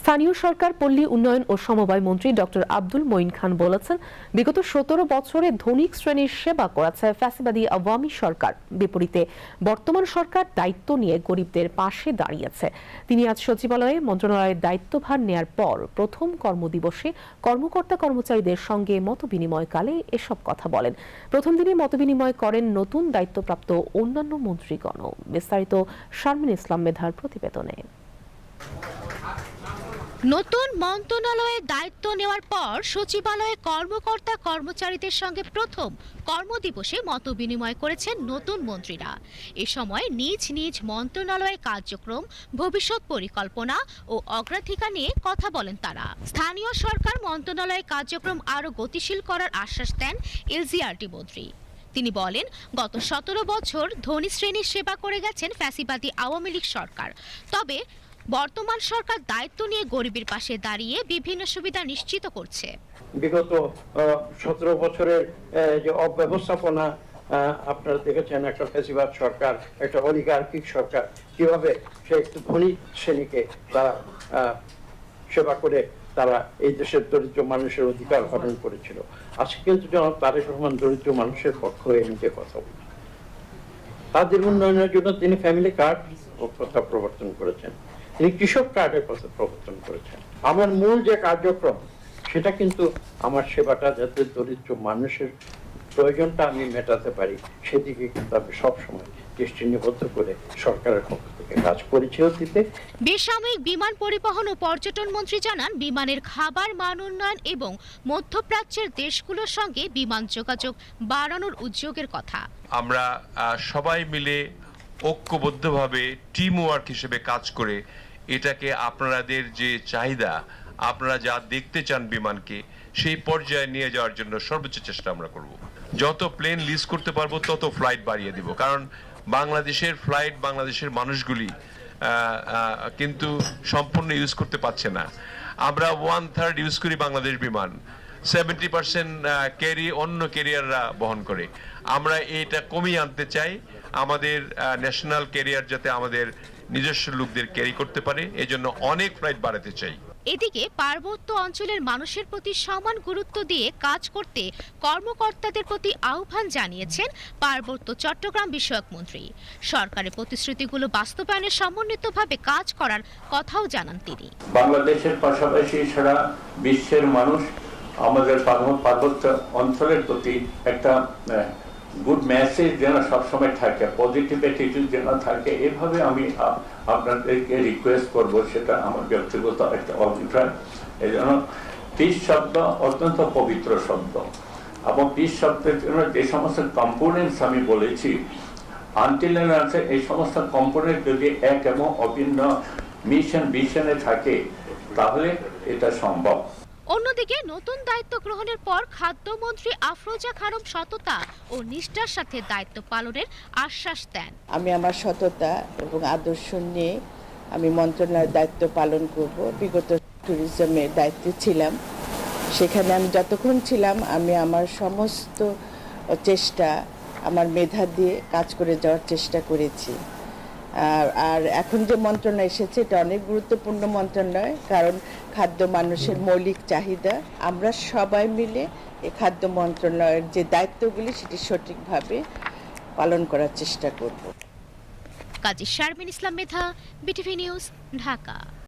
স্থানীয় সরকার, পল্লী উন্নয়ন ও সমবায় মন্ত্রী ডক্টর আব্দুল মঈন খান বলেছেন, বিগত ১৭ বছরে ধনিক শ্রেণীর সেবা করেছে ফ্যাসিবাদী আওয়ামী সরকার। বিপরীতে বর্তমান সরকার দায়িত্ব নিয়ে গরিবদের পাশে দাঁড়িয়েছে। তিনি আজ সচিবালয়ে মন্ত্রণালয়ের দায়িত্বভার নেয়ার পর প্রথম কর্মদিবসে কর্মকর্তা কর্মচারীদের সঙ্গে মতবিনিময়কালে এসব কথা বলেন। প্রথম দিনে মতবিনিময় করেন নতুন দায়িত্বপ্রাপ্ত অন্যান্য মন্ত্রীগণ। বিস্তারিত শারমিন ইসলাম মেধার প্রতিবেদনে। নতুন মন্ত্রণালয়ে দায়িত্ব নেওয়ার পর সচিবালয়ে কর্মকর্তা কর্মচারীদের সঙ্গে প্রথম কর্মদিবসে মতবিনিময় করেছেন নতুন মন্ত্রীরা। এ সময় নিজ নিজ মন্ত্রণালয়ের কার্যক্রম, ভবিষ্যৎ পরিকল্পনা ও অগ্রাধিকার নিয়ে কথা বলেন তারা। স্থানীয় সরকার মন্ত্রণালয়ের কার্যক্রম আরও গতিশীল করার আশ্বাস দেন এলজিআরটি মন্ত্রী। তিনি বলেন, গত ১৭ বছর ধনী শ্রেণীর সেবা করে গেছেন ফ্যাসিবাদী আওয়ামী লীগ সরকার। তবে বর্তমান সরকার দায়িত্ব নিয়ে গরিবের পাশে দাঁড়িয়ে বিভিন্ন সুবিধা নিশ্চিত করছে। বিগত ১৭ বছরের যে অব্যবস্থাপনা আপনারা দেখেছেন, একটা ফ্যাসিবাদ সরকার, একটা অলিগার্কিক সরকার কিভাবে সে একটু ধনী শ্রেণীকে তারা সেবা করে তারা এই দেশের দরিদ্র মানুষের অধিকার হরণ করেছিল। আজকে কিন্তু জনাব তারেক রহমান দরিদ্র মানুষের পক্ষ হয়ে নিজে কথা বলেন। তাদের উন্নয়নের জন্য তিনি ফ্যামিলি কার্ড কথা প্রবর্তন করেছেন, তিনি কৃষক কার্ডের কথা প্রবর্তন করেছেন। আমার মূল যে কার্যক্রম, সেটা কিন্তু আমার সেবাটা যাতে দরিদ্র মানুষের প্রয়োজনটা আমি মেটাতে পারি, সেদিকে কিন্তু আমি সবসময় দৃষ্টি নিবদ্ধ করে সরকারের পক্ষ থেকে কাজ করেছি। অতীতে বেসামরিক বিমান পরিবহন ও পর্যটন মন্ত্রী জানান, বিমানের খাবার মান উন্নয়ন এবং মধ্যপ্রাচ্যের দেশগুলোর সঙ্গে বিমান যোগাযোগ বাড়ানোর উদ্যোগের কথা। আমরা সবাই মিলে ঐক্যবদ্ধভাবে টিম ওয়ার্ক হিসেবে কাজ করে এটাকে আপনাদের যে চাহিদা, আপনারা যা দেখতে চান বিমানকে, সেই পর্যায়ে নিয়ে যাওয়ার জন্য সর্বোচ্চ চেষ্টা আমরা করব। যত প্লেন লিজ করতে পারবো তত ফ্লাইট বাড়িয়ে দিব, কারণ বাংলাদেশের ফ্লাইট, বাংলাদেশের মানুষগুলি কিন্তু সম্পূর্ণ ইউজ করতে পারছে না। আমরা 1/3 ইউজ করি বাংলাদেশ বিমান, 70% ক্যারি অন্য ক্যারিয়াররা বহন করে। আমরা এটা কমিয়ে আনতে চাই, আমাদের ন্যাশনাল ক্যারিয়ার যাতে আমাদের নিজস্ব লোকদের ক্যারি করতে পারে, এজন্য অনেক ফ্লাইট বাড়াতে চাই। এদিকে পার্বত্য অঞ্চলের মানুষের প্রতি সমান গুরুত্ব দিয়ে কাজ করতে কর্মকর্তাদের প্রতি আহ্বান জানিয়েছেন পার্বত্য চট্টগ্রাম বিষয়ক মন্ত্রী। সরকারের প্রতিশ্রুতিগুলো বাস্তবায়নে সমন্বিতভাবে কাজ করার কথাও জানান তিনি। বাংলাদেশের পাশাপাশি সারা বিশ্বের মানুষ আমাদের পার্বত্য অঞ্চলের প্রতি একটা গুড মেসেজ যেন সবসময় থাকে, পজিটিভ অ্যাটিটিউড যেন থাকে, এভাবে আমি আপনাদেরকে রিকোয়েস্ট করব। সেটা আমার ব্যক্তিগত একটা অভিপ্রায়। এই জন্য পিস শব্দ অত্যন্ত পবিত্র শব্দ, এবং পিস শব্দের জন্য যে সমস্ত কম্পোনেন্টস আমি বলেছি, আনটিল আছে এই সমস্ত কম্পোনেন্ট যদি এক এবং অভিন্ন মিশন ভিশনে থাকে, তাহলে এটা সম্ভব। অন্যদিকে নতুন দায়িত্ব গ্রহণের পর খাদ্যমন্ত্রী আফরোজা খানম সততা ও নিষ্ঠার সাথে দায়িত্ব পালনের আশ্বাস দেন। আমি আমার সততা এবং আদর্শ নিয়ে আমি মন্ত্রণালয়ের দায়িত্ব পালন করব। বিগত ট্যুরিজমের দায়িত্বে ছিলাম, সেখানে আমি যতক্ষণ ছিলাম আমি আমার সমস্ত চেষ্টা, আমার মেধা দিয়ে কাজ করে যাওয়ার চেষ্টা করেছি। আর এখন যে মন্ত্রণালয় এসেছে, এটা অনেক গুরুত্বপূর্ণ মন্ত্রণালয়, কারণ খাদ্য মানুষের মৌলিক চাহিদা। আমরা সবাই মিলে এই খাদ্য মন্ত্রণালয়ের যে দায়িত্বগুলি, সেটি সঠিকভাবে পালন করার চেষ্টা করব। কাজী শারমিন ইসলাম মেধা, বিটিভি নিউজ, ঢাকা।